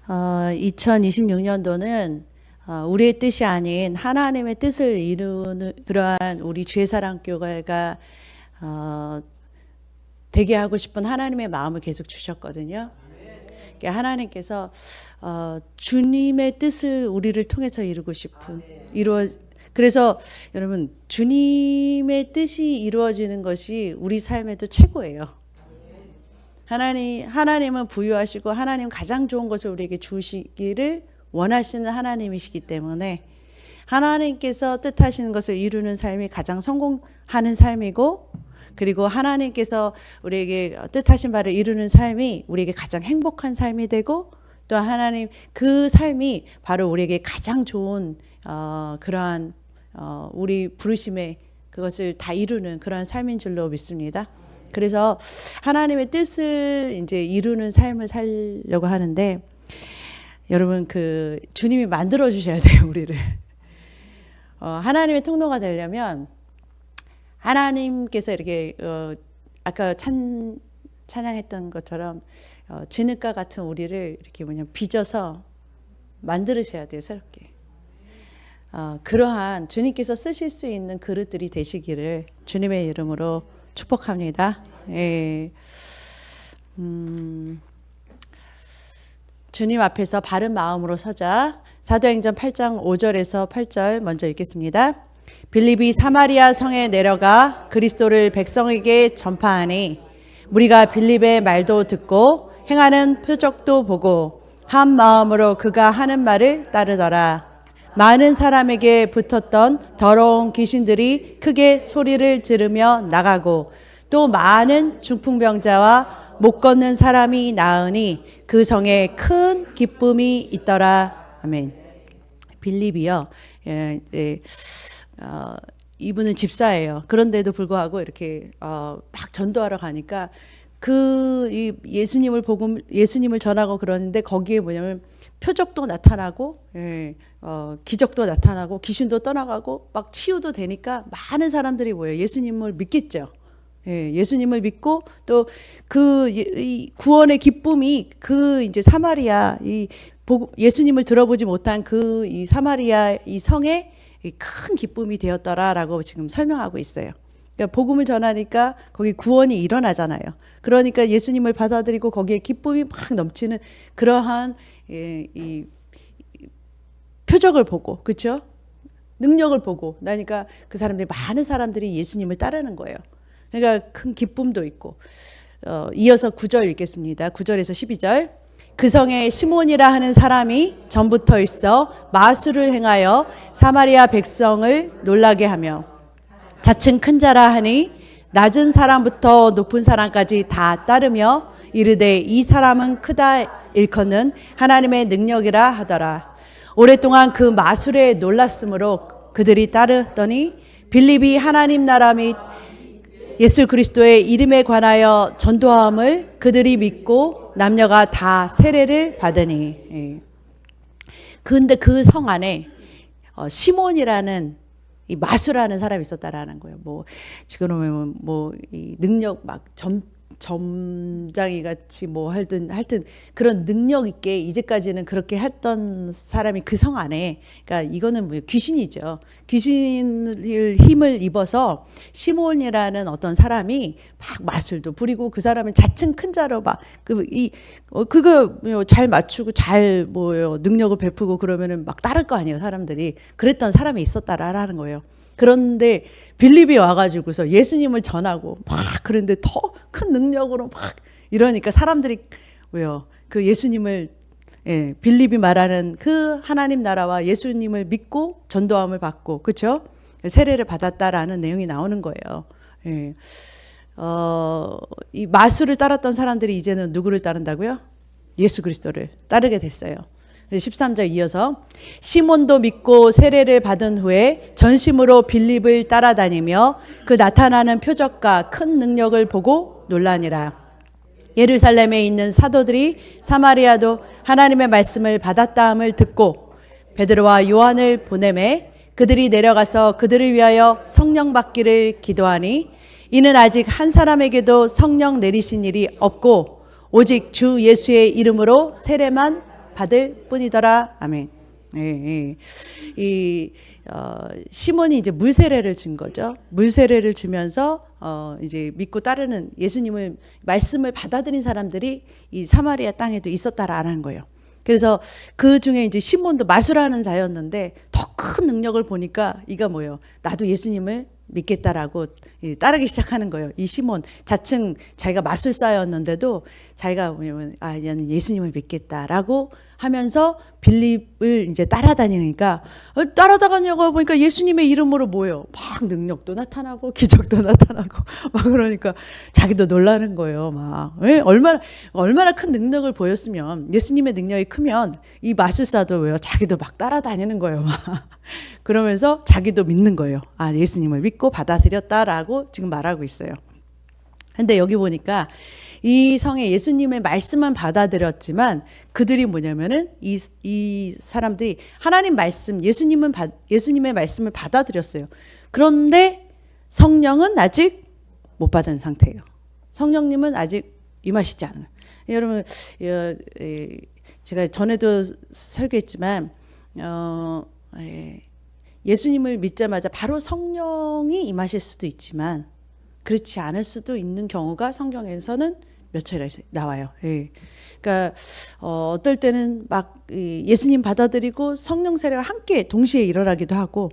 2026년도는 우리의 뜻이 아닌 하나님의 뜻을 이루는 그러한 우리 죄사랑교회가 되게 하고 싶은 하나님의 마음을 계속 주셨거든요. 하나님께서 주님의 뜻을 우리를 통해서 이루고 싶은 그래서 여러분, 주님의 뜻이 이루어지는 것이 우리 삶에도 최고예요. 하나님은 부유하시고 하나님 가장 좋은 것을 우리에게 주시기를 원하시는 하나님이시기 때문에 하나님께서 뜻하시는 것을 이루는 삶이 가장 성공하는 삶이고, 그리고 하나님께서 우리에게 뜻하신 바를 이루는 삶이 우리에게 가장 행복한 삶이 되고, 또 하나님 그 삶이 바로 우리에게 가장 좋은 그러한 우리 부르심의 그것을 다 이루는 그러한 삶인 줄로 믿습니다. 그래서 하나님의 뜻을 이제 이루는 삶을 살려고 하는데, 여러분 그 주님이 만들어 주셔야 돼요, 우리를. 하나님의 통로가 되려면 하나님께서 이렇게 아까 찬양했던 것처럼 진흙과 같은 우리를 이렇게 빚어서 만들으셔야 돼요, 새롭게. 그러한 주님께서 쓰실 수 있는 그릇들이 되시기를 주님의 이름으로 축복합니다. 예. 주님 앞에서 바른 마음으로 서자. 사도행전 8장 5절에서 8절 먼저 읽겠습니다. 빌립이 사마리아 성에 내려가 그리스도를 백성에게 전파하니 무리가 빌립의 말도 듣고 행하는 표적도 보고 한 마음으로 그가 하는 말을 따르더라. 많은 사람에게 붙었던 더러운 귀신들이 크게 소리를 지르며 나가고 또 많은 중풍병자와 못 걷는 사람이 나으니 그 성에 큰 기쁨이 있더라. 아멘. 빌립이요. 이분은 집사예요. 그런데도 불구하고 이렇게 막 전도하러 가니까 예수님을 전하고 그러는데 거기에 뭐냐면 표적도 나타나고, 기적도 나타나고, 귀신도 떠나가고, 막 치유도 되니까 많은 사람들이 예수님을 믿겠죠. 예수님을 믿고 또 그 구원의 기쁨이 이제 사마리아 예수님을 들어보지 못한 이 사마리아 이 성에 큰 기쁨이 되었더라라고 지금 설명하고 있어요. 그러니까 복음을 전하니까 거기 구원이 일어나잖아요. 그러니까 예수님을 받아들이고 거기에 기쁨이 막 넘치는 그러한 이 표적을 보고, 그렇죠? 능력을 보고 나니까 많은 사람들이 예수님을 따르는 거예요. 그러니까 큰 기쁨도 있고. 이어서 9절 읽겠습니다. 9절에서 12절. 그 성에 시몬이라 하는 사람이 전부터 있어 마술을 행하여 사마리아 백성을 놀라게 하며 자칭 큰 자라 하니 낮은 사람부터 높은 사람까지 다 따르며 이르되 이 사람은 크다 일컫는 하나님의 능력이라 하더라. 오랫동안 그 마술에 놀랐으므로 그들이 따르더니 빌립이 하나님 나라 및 예수 그리스도의 이름에 관하여 전도함을 그들이 믿고 남녀가 다 세례를 받으니. 그런데 그 성 안에 시몬이라는 이 마술하는 사람이 있었다라는 거예요. 지금 이 능력 점장이 같이 하여튼 그런 능력 있게 이제까지는 그렇게 했던 사람이 그 성 안에, 그러니까 이거는 귀신이죠. 귀신을 힘을 입어서 시몬이라는 어떤 사람이 막 마술도 부리고 그 사람은 자칭 큰 자로 그거 잘 맞추고 능력을 베푸고 그러면은 막 따를 거 아니에요, 사람들이. 그랬던 사람이 있었다라는 거예요. 그런데 빌립이 와가지고서 예수님을 전하고 그런데 더 큰 능력으로 이러니까 사람들이 그 예수님을 빌립이 말하는 그 하나님 나라와 예수님을 믿고 전도함을 받고, 그렇죠? 세례를 받았다라는 내용이 나오는 거예요. 이 마술을 따랐던 사람들이 이제는 누구를 따른다고요? 예수 그리스도를 따르게 됐어요. 13절 이어서 시몬도 믿고 세례를 받은 후에 전심으로 빌립을 따라다니며 그 나타나는 표적과 큰 능력을 보고 놀라니라. 예루살렘에 있는 사도들이 사마리아도 하나님의 말씀을 받았다함을 듣고 베드로와 요한을 보내매 그들이 내려가서 그들을 위하여 성령 받기를 기도하니 이는 아직 한 사람에게도 성령 내리신 일이 없고 오직 주 예수의 이름으로 세례만 받을 뿐이더라. 아멘. 예, 예. 시몬이 이제 물세례를 준 거죠. 물세례를 주면서 이제 믿고 따르는 예수님을 말씀을 받아들인 사람들이 이 사마리아 땅에도 있었다라는 거예요. 그래서 그 중에 이제 시몬도 마술하는 자였는데 더 큰 능력을 보니까 이가 뭐예요? 나도 예수님을 믿겠다라고 따르기 시작하는 거예요. 이 시몬 자칭 자기가 마술사였는데도 자기가 뭐냐면 얘는 예수님을 믿겠다라고 하면서 빌립을 이제 따라다니니까 따라다니냐고 보니까 예수님의 이름으로 뭐예요? 막 능력도 나타나고 기적도 나타나고 막 그러니까 자기도 놀라는 거예요. 막 얼마나 큰 능력을 보였으면 예수님의 능력이 크면 이 마술사도 왜요? 자기도 막 따라다니는 거예요. 막 그러면서 자기도 믿는 거예요. 예수님을 믿고 받아들였다라고 지금 말하고 있어요. 근데 여기 보니까 이 성에 예수님의 말씀만 받아들였지만 그들이 뭐냐면은 이 사람들이 하나님 말씀, 예수님의 말씀을 받아들였어요. 그런데 성령은 아직 못 받은 상태예요. 성령님은 아직 임하시지 않아요. 여러분, 제가 전에도 설교했지만 예수님을 믿자마자 바로 성령이 임하실 수도 있지만 그렇지 않을 수도 있는 경우가 성경에서는 몇 차례 나와요. 예. 그러니까 어떨 때는 막 예수님 받아들이고 성령 세례가 함께 동시에 일어나기도 하고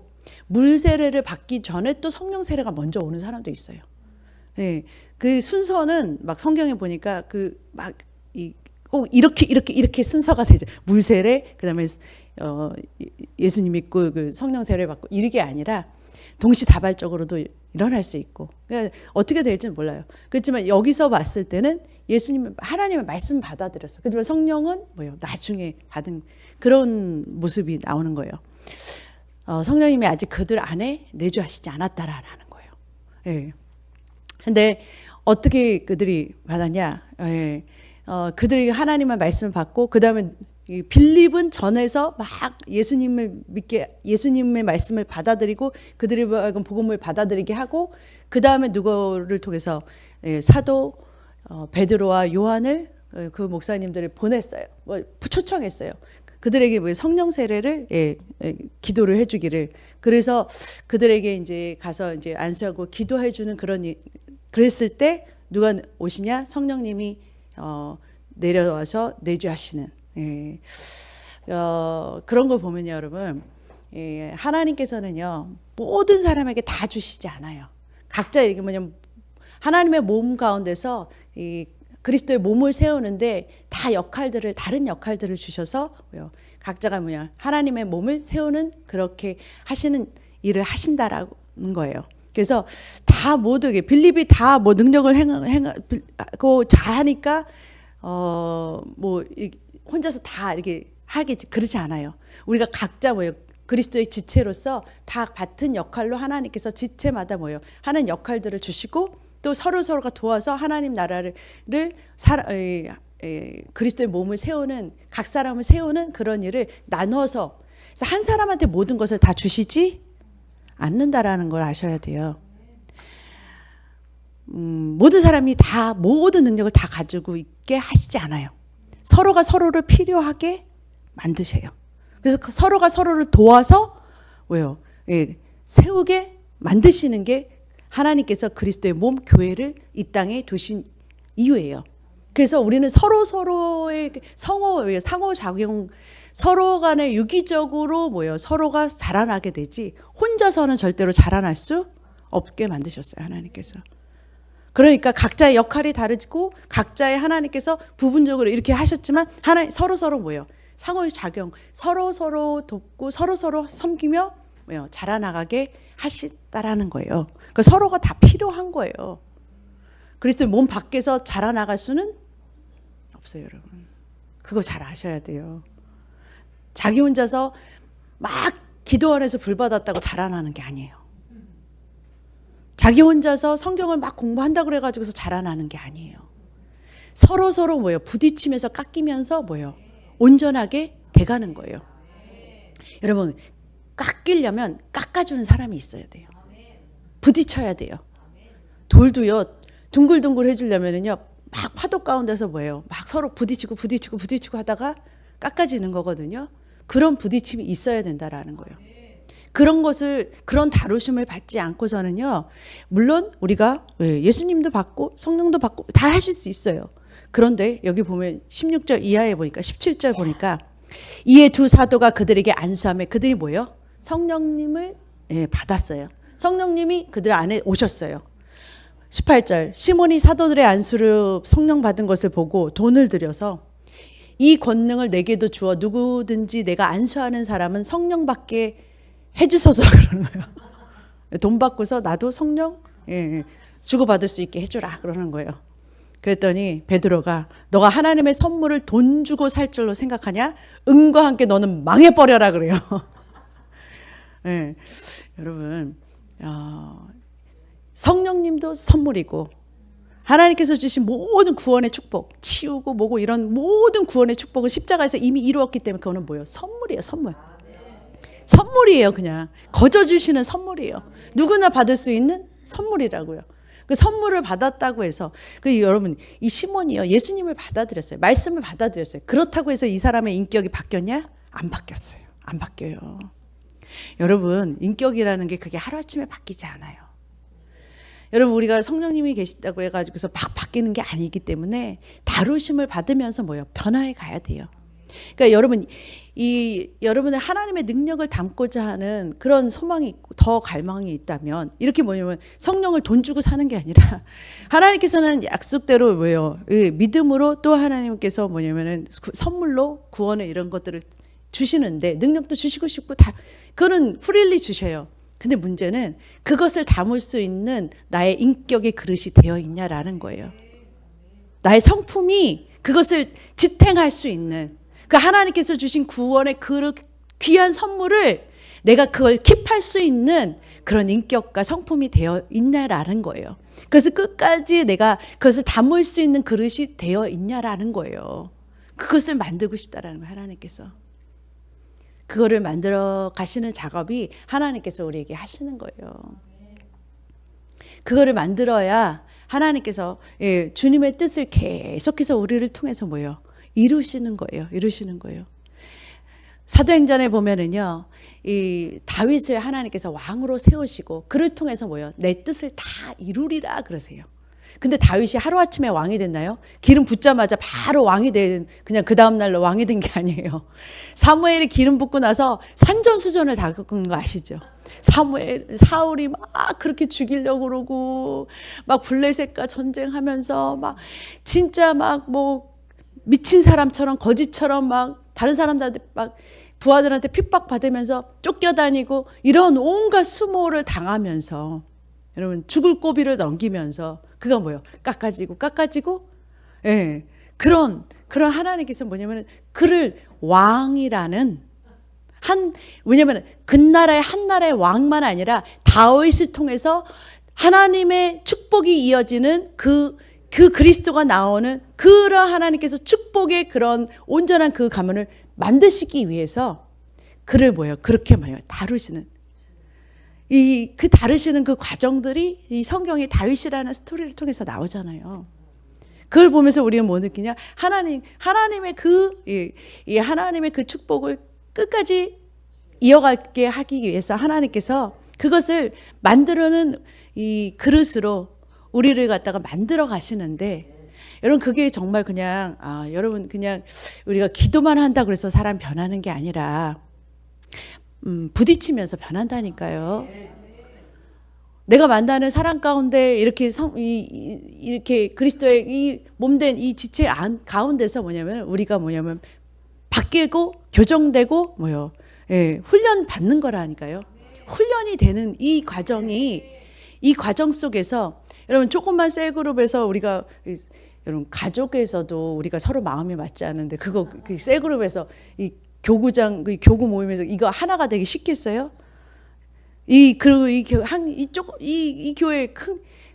물 세례를 받기 전에 또 성령 세례가 먼저 오는 사람도 있어요. 예. 그 순서는 막 성경에 보니까 꼭 이렇게 순서가 되죠. 물 세례, 그다음에 예수님 믿고 그 성령 세례 받고 이게 아니라 동시다발적으로도 일어날 수 있고 그러니까 어떻게 될지는 몰라요. 그렇지만 여기서 봤을 때는 예수님 하나님의 말씀을 받아들였어. 그렇지만 성령은 뭐예요? 나중에 받은 그런 모습이 나오는 거예요. 성령님이 아직 그들 안에 내주하시지 않았다라는 거예요. 예. 근데 어떻게 그들이 받았냐? 예. 그들이 하나님의 말씀을 받고 그 다음에 빌립은 전에서 막 예수님의 말씀을 받아들이고 그들이 복음을 받아들이게 하고 그 다음에 누구를 통해서 사도 베드로와 요한을 그 목사님들을 보냈어요. 초청했어요. 그들에게 성령 세례를 기도를 해주기를. 그래서 그들에게 이제 가서 이제 안수하고 기도해주는 그랬을 때 누가 오시냐? 성령님이 내려와서 내주하시는. 그런 걸 보면요, 여러분, 하나님께서는요 모든 사람에게 다 주시지 않아요. 각자 이게 뭐냐면 하나님의 몸 가운데서 이 그리스도의 몸을 세우는데 다른 역할들을 주셔서 각자가 하나님의 몸을 세우는 그렇게 하시는 일을 하신다라는 거예요. 그래서 다 모두게 빌립이 다 뭐 능력을 행하고 자하니까 혼자서 다 이렇게 하겠지 그렇지 않아요. 우리가 각자 그리스도의 지체로서 다 같은 역할로 하나님께서 지체마다 하는 역할들을 주시고 또 서로가 도와서 하나님 나라를 그리스도의 몸을 세우는 각 사람을 세우는 그런 일을 나눠서 그래서 한 사람한테 모든 것을 다 주시지 않는다라는 걸 아셔야 돼요. 모든 사람이 다 모든 능력을 다 가지고 있게 하시지 않아요. 서로가 서로를 필요하게 만드세요. 그래서 서로가 서로를 도와서 세우게 만드시는 게 하나님께서 그리스도의 몸 교회를 이 땅에 두신 이유예요. 그래서 우리는 서로의 상호작용 서로 간에 유기적으로 서로가 자라나게 되지 혼자서는 절대로 자라날 수 없게 만드셨어요. 하나님께서. 그러니까 각자의 역할이 다르고 각자의 하나님께서 부분적으로 이렇게 하셨지만 서로 상호작용 서로 돕고 서로 섬기며 자라나가게 하시다라는 거예요. 그러니까 서로가 다 필요한 거예요. 그리스도의 몸 밖에서 자라나갈 수는 없어요, 여러분. 그거 잘 아셔야 돼요. 자기 혼자서 막 기도 안에서 불 받았다고 자라나는 게 아니에요. 자기 혼자서 성경을 막 공부한다고 그래가지고서 자라나는 게 아니에요. 서로 부딪히면서 깎이면서 온전하게 돼가는 거예요. 여러분, 깎이려면 깎아주는 사람이 있어야 돼요. 부딪혀야 돼요. 돌도요, 둥글둥글 해지려면요, 막 파도 가운데서 막 서로 부딪히고 하다가 깎아지는 거거든요. 그런 부딪힘이 있어야 된다라는 거예요. 그런 것을, 그런 다루심을 받지 않고서는요, 물론 우리가 예수님도 받고 성령도 받고 다 하실 수 있어요. 그런데 여기 보면 16절 이하에 보니까 17절 보니까 이에 두 사도가 그들에게 안수하며 그들이 뭐예요? 성령님을 받았어요. 성령님이 그들 안에 오셨어요. 18절 시몬이 사도들의 안수를 성령 받은 것을 보고 돈을 들여서 이 권능을 내게도 주어 누구든지 내가 안수하는 사람은 성령 받게 해주소서 그러는 거예요. 돈 받고서 나도 성령 주고받을 수 있게 해주라 그러는 거예요. 그랬더니 베드로가 너가 하나님의 선물을 돈 주고 살 줄로 생각하냐? 은과 함께 너는 망해버려라 그래요. 네, 여러분 성령님도 선물이고 하나님께서 주신 모든 구원의 축복, 치우고 뭐고 이런 모든 구원의 축복은 십자가에서 이미 이루었기 때문에 그거는 뭐예요? 선물이에요. 선물. 선물이에요. 그냥 거저 주시는 선물이에요. 누구나 받을 수 있는 선물이라고요. 그 선물을 받았다고 해서 여러분 이 시몬이요 예수님을 받아들였어요. 말씀을 받아들였어요. 그렇다고 해서 이 사람의 인격이 바뀌었냐? 안 바뀌었어요. 안 바뀌어요. 여러분 인격이라는 게 그게 하루아침에 바뀌지 않아요. 여러분 우리가 성령님이 계시다고 해가지고서 막 바뀌는 게 아니기 때문에 다루심을 받으면서 뭐예요? 변화해 가야 돼요. 그러니까 여러분 여러분의 하나님의 능력을 담고자 하는 그런 소망이 있고 더 갈망이 있다면 이렇게 뭐냐면 성령을 돈 주고 사는 게 아니라 하나님께서는 약속대로 왜요? 믿음으로 또 하나님께서 뭐냐면은 선물로 구원의 이런 것들을 주시는데 능력도 주시고 싶고 다 그거는 프릴리 주셔요. 근데 문제는 그것을 담을 수 있는 나의 인격의 그릇이 되어 있냐라는 거예요. 나의 성품이 그것을 지탱할 수 있는 그 하나님께서 주신 구원의 그 귀한 선물을 내가 그걸 킵할 수 있는 그런 인격과 성품이 되어 있냐라는 거예요. 그래서 끝까지 내가 그것을 담을 수 있는 그릇이 되어 있냐라는 거예요. 그것을 만들고 싶다라는 거예요. 하나님께서. 그거를 만들어 가시는 작업이 하나님께서 우리에게 하시는 거예요. 그거를 만들어야 하나님께서 주님의 뜻을 계속해서 우리를 통해서 뭐예요? 이루시는 거예요. 이루시는 거예요. 사도행전에 보면은요, 이 다윗을 하나님께서 왕으로 세우시고 그를 통해서 뭐예요? 내 뜻을 다 이루리라 그러세요. 근데 다윗이 하루아침에 왕이 됐나요? 기름 붓자마자 바로 왕이 된, 그냥 그 다음날로 왕이 된 게 아니에요. 사무엘이 기름 붓고 나서 산전수전을 다 겪은 거 아시죠? 사울이 막 그렇게 죽이려고 그러고 막 블레셋과 전쟁하면서 막 진짜 막 뭐 미친 사람처럼 거지처럼 막 다른 사람들한테 막 부하들한테 핍박받으면서 쫓겨다니고 이런 온갖 수모를 당하면서 여러분 죽을 고비를 넘기면서 그가 뭐예요? 깎아지고 그런 하나님께서 뭐냐면 그를 왕이라는 왜냐면 그 나라의 한 나라의 왕만 아니라 다윗을 통해서 하나님의 축복이 이어지는 그 그리스도가 나오는 그런 하나님께서 축복의 그런 온전한 그 가문을 만드시기 위해서 그를 뭐예요? 그렇게 뭐예요? 다루시는 그 다루시는 그 과정들이 이 성경의 다윗이라는 스토리를 통해서 나오잖아요. 그걸 보면서 우리는 뭐 느끼냐? 하나님의 하나님의 그 축복을 끝까지 이어가게 하기 위해서 하나님께서 그것을 만들어는 이 그릇으로 우리를 갖다가 만들어 가시는데 여러분 그게 정말 그냥 여러분 그냥 우리가 기도만 한다 그래서 사람 변하는 게 아니라 부딪히면서 변한다니까요. 내가 만나는 사람 가운데 이렇게 이렇게 그리스도의 이 몸된 이 지체 가운데서 우리가 바뀌고 교정되고 훈련 받는 거라니까요. 훈련이 되는 이 과정 속에서 여러분 조금만 셀 그룹에서 우리가 여러분 가족에서도 우리가 서로 마음이 맞지 않은데 그거 셀 그룹에서 이 교구장 교구 모임에서 이거 하나가 되기 쉽겠어요? 이 교회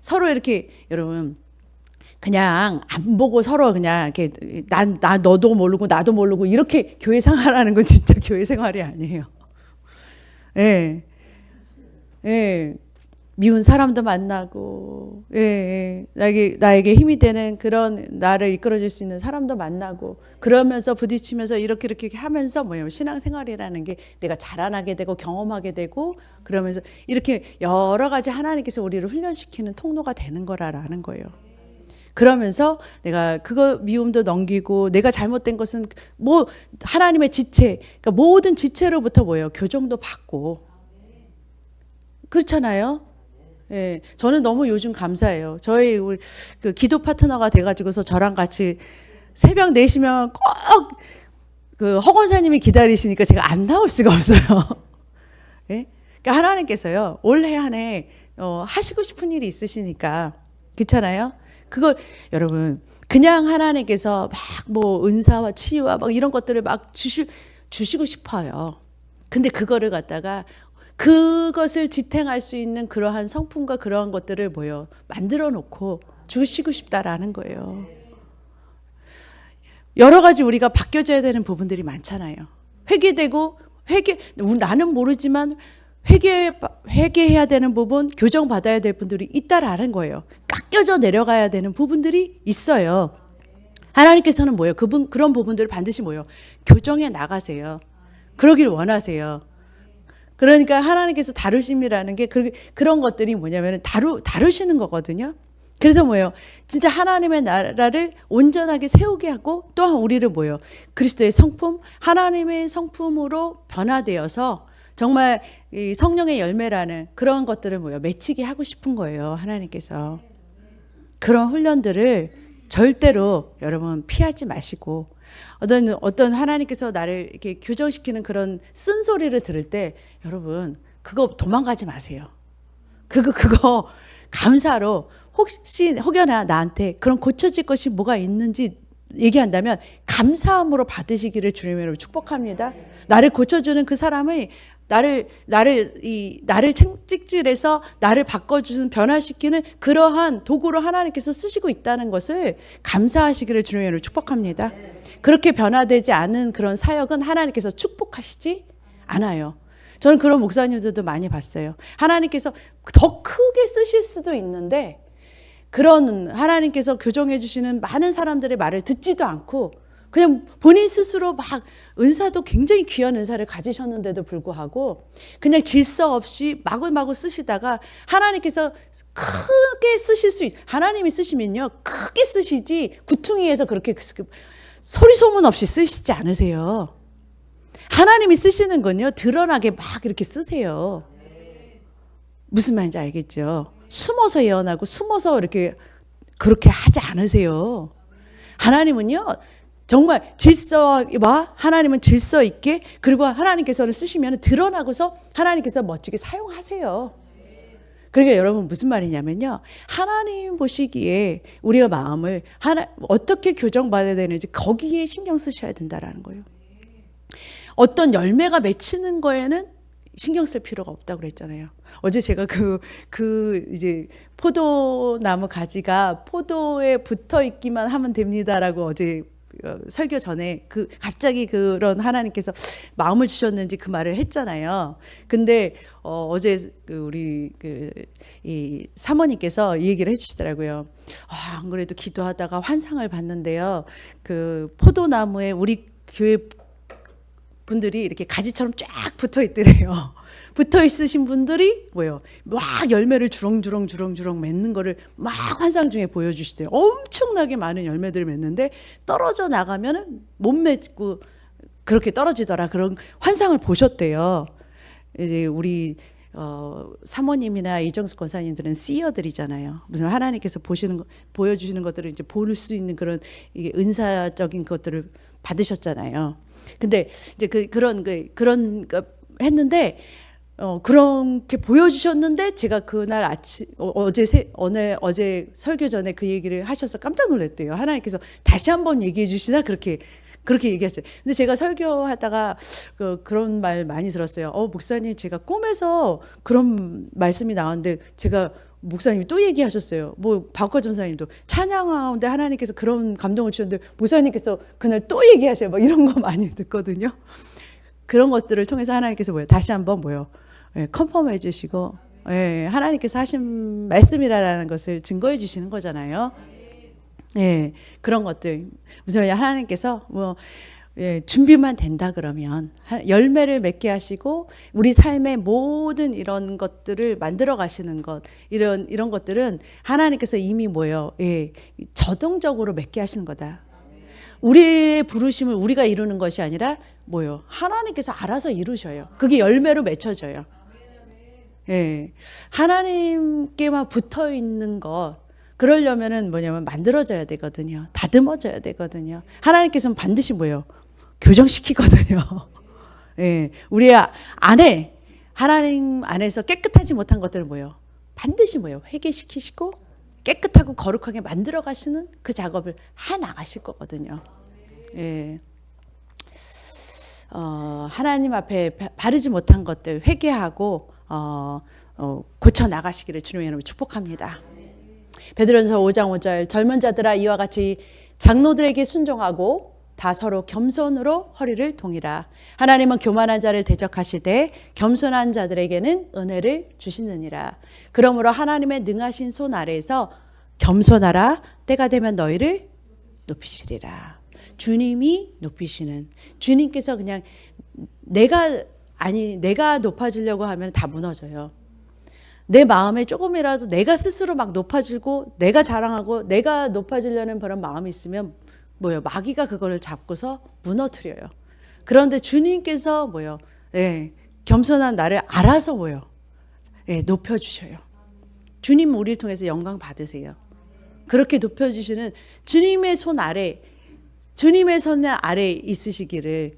서로 이렇게 여러분 그냥 안 보고 서로 그냥 이렇게 나 너도 모르고 나도 모르고 이렇게 교회 생활하는 건 진짜 교회 생활이 아니에요. 예. 미운 사람도 만나고, 예, 예. 나에게 힘이 되는 그런 나를 이끌어줄 수 있는 사람도 만나고, 그러면서 부딪히면서 이렇게 하면서 뭐예요? 신앙생활이라는 게 내가 자라나게 되고 경험하게 되고, 그러면서 이렇게 여러 가지 하나님께서 우리를 훈련시키는 통로가 되는 거라는 거예요. 그러면서 내가 그거 미움도 넘기고, 내가 잘못된 것은 뭐 하나님의 지체, 그러니까 모든 지체로부터 뭐예요? 교정도 받고. 그렇잖아요. 예, 저는 너무 요즘 감사해요. 저희 우리 그 기도 파트너가 돼가지고서 저랑 같이 새벽 4시면 꼭 그 허건사님이 기다리시니까 제가 안 나올 수가 없어요. 예? 그러니까 하나님께서요, 올해 한 해 하시고 싶은 일이 있으시니까, 그렇잖아요. 그걸 여러분 그냥 하나님께서 막 뭐 은사와 치유와 막 이런 것들을 막 주시고 싶어요. 근데 그거를 갖다가 그것을 지탱할 수 있는 그러한 성품과 그러한 것들을 뭐요? 만들어 놓고 주시고 싶다라는 거예요. 여러 가지 우리가 바뀌어져야 되는 부분들이 많잖아요. 회개되고 나는 모르지만 회개해야 되는 부분, 교정받아야 될 분들이 있다라는 거예요. 깎여져 내려가야 되는 부분들이 있어요. 하나님께서는 뭐예요? 그런 부분들을 반드시 뭐예요? 교정해 나가세요. 그러길 원하세요. 그러니까 하나님께서 다루심이라는 게 그런 것들이 뭐냐면 다루시는 거거든요. 그래서 뭐예요? 진짜 하나님의 나라를 온전하게 세우게 하고, 또한 우리를 뭐예요? 그리스도의 성품, 하나님의 성품으로 변화되어서 정말 이 성령의 열매라는 그런 것들을 뭐예요? 맺히게 하고 싶은 거예요. 하나님께서. 그런 훈련들을 절대로 여러분 피하지 마시고, 어떤 하나님께서 나를 이렇게 교정시키는 그런 쓴소리를 들을 때 여러분 그거 도망가지 마세요. 그거 감사로, 혹여나 나한테 그런 고쳐질 것이 뭐가 있는지 얘기한다면 감사함으로 받으시기를 주님으로 축복합니다. 나를 고쳐주는 그 사람의 나를 찍질해서 나를 바꿔주는, 변화시키는 그러한 도구로 하나님께서 쓰시고 있다는 것을 감사하시기를 주님으로 축복합니다. 그렇게 변화되지 않은 그런 사역은 하나님께서 축복하시지 않아요. 저는 그런 목사님들도 많이 봤어요. 하나님께서 더 크게 쓰실 수도 있는데, 그런 하나님께서 교정해 주시는 많은 사람들의 말을 듣지도 않고 그냥 본인 스스로 막 은사도 굉장히 귀한 은사를 가지셨는데도 불구하고 그냥 질서 없이 마구마구 쓰시다가 하나님께서 크게 쓰실 하나님이 쓰시면요 크게 쓰시지 구퉁이에서 그렇게 소리 소문 없이 쓰시지 않으세요. 하나님이 쓰시는 건요 드러나게 막 이렇게 쓰세요. 무슨 말인지 알겠죠? 숨어서 예언하고 숨어서 이렇게 그렇게 하지 않으세요. 하나님은요 정말 질서와, 하나님은 질서 있게, 그리고 하나님께서는 쓰시면 드러나고서 하나님께서 멋지게 사용하세요. 그러니까 여러분 무슨 말이냐면요, 하나님 보시기에 우리가 마음을 어떻게 교정받아야 되는지 거기에 신경 쓰셔야 된다라는 거예요. 어떤 열매가 맺히는 거에는 신경 쓸 필요가 없다고 그랬잖아요. 어제 제가 이제 포도나무 가지가 포도에 붙어 있기만 하면 됩니다라고 어제 설교 전에 갑자기 그런 하나님께서 마음을 주셨는지 그 말을 했잖아요. 근데 어제 우리 이 사모님께서 이 얘기를 해주시더라고요. 안 그래도 기도하다가 환상을 봤는데요. 그 포도나무에 우리 교회 분들이 이렇게 가지처럼 쫙 붙어 있더래요. 붙어 있으신 분들이 뭐예요? 막 열매를 주렁주렁 맺는 거를 막 환상 중에 보여주시대요. 엄청나게 많은 열매들을 맺는데 떨어져 나가면은 못 맺고 그렇게 떨어지더라. 그런 환상을 보셨대요. 이제 우리 사모님이나 이정숙 권사님들은 씨어들이잖아요. 무슨 하나님께서 보여주시는 것들을 이제 볼 수 있는 그런 이게 은사적인 것들을 받으셨잖아요. 근데 이제 그런 했는데 그렇게 보여주셨는데 제가 그날 아침 어제 설교 전에 그 얘기를 하셔서 깜짝 놀랐대요. 하나님께서 다시 한번 얘기해 주시나 그렇게 얘기했어요. 근데 제가 설교하다가 그런 말 많이 들었어요. 목사님 제가 꿈에서 그런 말씀이 나왔는데 제가 목사님이 또 얘기하셨어요. 박화 전사님도 찬양하는데 하나님께서 그런 감동을 주셨는데 목사님께서 그날 또 얘기하셔요. 막 이런 거 많이 듣거든요. 그런 것들을 통해서 하나님께서 다시 한번 컨펌해 주시고 예, 하나님께서 하신 말씀이라는 것을 증거해 주시는 거잖아요. 예, 그런 것들. 무슨 말이야, 하나님께서 뭐 예, 준비만 된다 그러면 열매를 맺게 하시고 우리 삶의 모든 이런 것들을 만들어 가시는 것, 이런 것들은 하나님께서 이미 뭐예요? 예, 저동적으로 맺게 하시는 거다. 우리의 부르심을 우리가 이루는 것이 아니라 뭐예요? 하나님께서 알아서 이루셔요. 그게 열매로 맺혀져요. 예, 하나님께만 붙어 있는 것, 그러려면은 뭐냐면 만들어져야 되거든요. 다듬어져야 되거든요. 하나님께서는 반드시 뭐예요? 교정시키거든요. 예, 우리 안에 하나님 안에서 깨끗하지 못한 것들을 뭐예요? 반드시 뭐예요? 회개시키시고 깨끗하고 거룩하게 만들어 가시는 그 작업을 해 나가실 거거든요. 예. 하나님 앞에 바르지 못한 것들 회개하고 고쳐 나가시기를 주님의 이름으로 축복합니다. 베드로전서 5장 5절 젊은 자들아 이와 같이 장로들에게 순종하고 다 서로 겸손으로 허리를 동이라. 하나님은 교만한 자를 대적하시되 겸손한 자들에게는 은혜를 주시느니라. 그러므로 하나님의 능하신 손 아래에서 겸손하라. 때가 되면 너희를 높이시리라. 주님이 높이시는, 주님께서 그냥 내가 높아지려고 하면 다 무너져요. 내 마음에 조금이라도 내가 스스로 막 높아지고 내가 자랑하고 내가 높아지려는 그런 마음이 있으면 뭐예요? 마귀가 그거를 잡고서 무너뜨려요. 그런데 주님께서 뭐예요? 예, 겸손한 나를 알아서 뭐예요? 예, 높여주셔요. 주님 우리를 통해서 영광 받으세요. 그렇게 높여주시는 주님의 손 아래, 주님의 손 아래 있으시기를,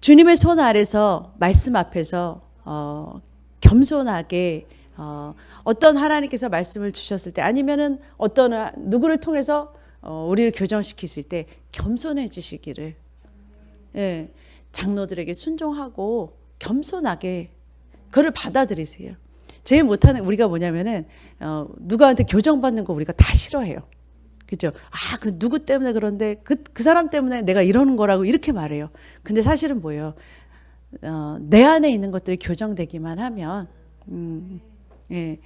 주님의 손 아래서 말씀 앞에서 겸손하게 어떤 하나님께서 말씀을 주셨을 때 아니면은 어떤 누구를 통해서 우리를 교정시키실 때 겸손해지시기를, 예, 장로들에게 순종하고 겸손하게 그를 받아들이세요. 제일 못하는 우리가 뭐냐면은 누구한테 교정받는 거 우리가 다 싫어해요. 그죠? 아, 그 누구 때문에 그런데 그 사람 때문에 내가 이러는 거라고 이렇게 말해요. 근데 사실은 뭐예요? 내 안에 있는 것들이 교정되기만 하면 예,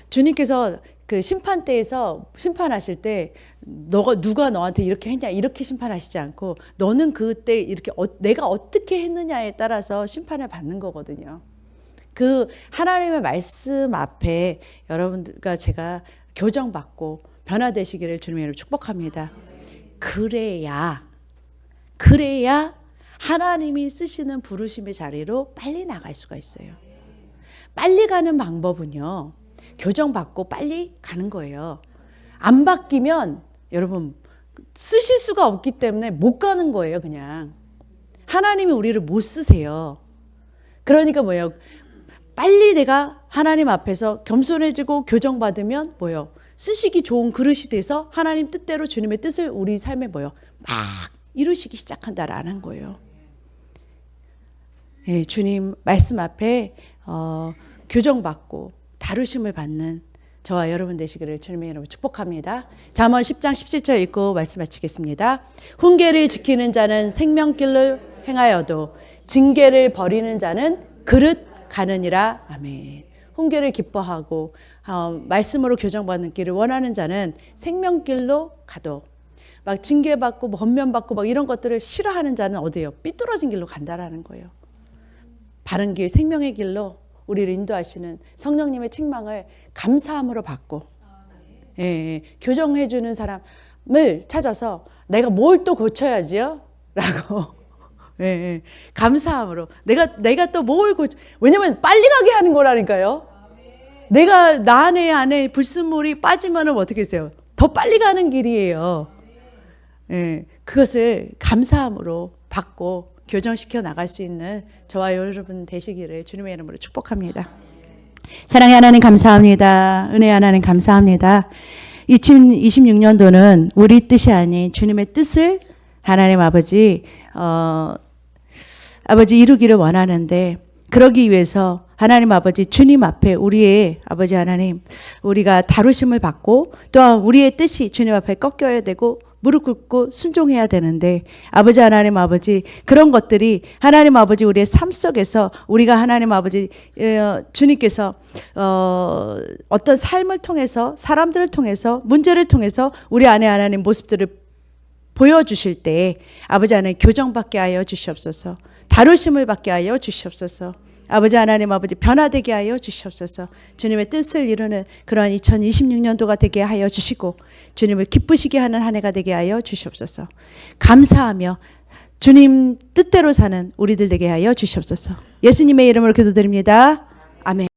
주님께서 그 심판대에서 심판하실 때 누가 너한테 이렇게 했냐 이렇게 심판하시지 않고 너는 그때 이렇게 내가 어떻게 했느냐에 따라서 심판을 받는 거거든요. 그 하나님의 말씀 앞에 여러분들과 제가 교정받고 변화되시기를 주님의 이름으로 축복합니다. 그래야 하나님이 쓰시는 부르심의 자리로 빨리 나갈 수가 있어요. 빨리 가는 방법은요, 교정받고 빨리 가는 거예요. 안 바뀌면 여러분 쓰실 수가 없기 때문에 못 가는 거예요. 그냥 하나님이 우리를 못 쓰세요. 그러니까 뭐예요? 빨리 내가 하나님 앞에서 겸손해지고 교정받으면 뭐예요? 쓰시기 좋은 그릇이 돼서 하나님 뜻대로 주님의 뜻을 우리 삶에 뭐예요? 막 이루시기 시작한다라는 거예요. 예, 주님 말씀 앞에 교정받고 다루심을 받는 저와 여러분 되시기를 주님의 이름으로 축복합니다. 잠언 10장 17절 읽고 말씀 마치겠습니다. 훈계를 지키는 자는 생명길을 행하여도 징계를 버리는 자는 그릇 가느니라. 아멘. 훈계를 기뻐하고 말씀으로 교정받는 길을 원하는 자는 생명길로 가도 막 징계받고 권면받고 막 이런 것들을 싫어하는 자는 어디예요? 삐뚤어진 길로 간다라는 거예요. 바른 길, 생명의 길로 우리를 인도하시는 성령님의 책망을 감사함으로 받고, 예, 교정해 주는 사람을 찾아서 내가 뭘 또 고쳐야지요? 라고, 예, 감사함으로 내가 또 뭘 왜냐면 빨리 가게 하는 거라니까요. 내가 나 안에 불순물이 빠지면은 어떻게 했어요? 더 빨리 가는 길이에요. 예, 그것을 감사함으로 받고 교정시켜 나갈 수 있는 저와 여러분 되시기를 주님의 이름으로 축복합니다. 사랑의 하나님 감사합니다. 은혜의 하나님 감사합니다. 2026년도는 우리 뜻이 아닌 주님의 뜻을 하나님 아버지 이루기를 원하는데, 그러기 위해서 하나님 아버지 주님 앞에 우리의 아버지 하나님 우리가 다루심을 받고 또한 우리의 뜻이 주님 앞에 꺾여야 되고 무릎 꿇고 순종해야 되는데 아버지 하나님 아버지 그런 것들이 하나님 아버지 우리의 삶 속에서 우리가 하나님 아버지 주님께서 어떤 삶을 통해서 사람들을 통해서 문제를 통해서 우리 안에 하나님 모습들을 보여주실 때 아버지 하나님 교정받게 하여 주시옵소서. 다루심을 받게 하여 주시옵소서. 아버지 하나님 아버지 변화되게 하여 주시옵소서. 주님의 뜻을 이루는 그러한 2026년도가 되게 하여 주시고 주님을 기쁘시게 하는 한 해가 되게 하여 주시옵소서. 감사하며 주님 뜻대로 사는 우리들 되게 하여 주시옵소서. 예수님의 이름으로 기도드립니다. 아멘.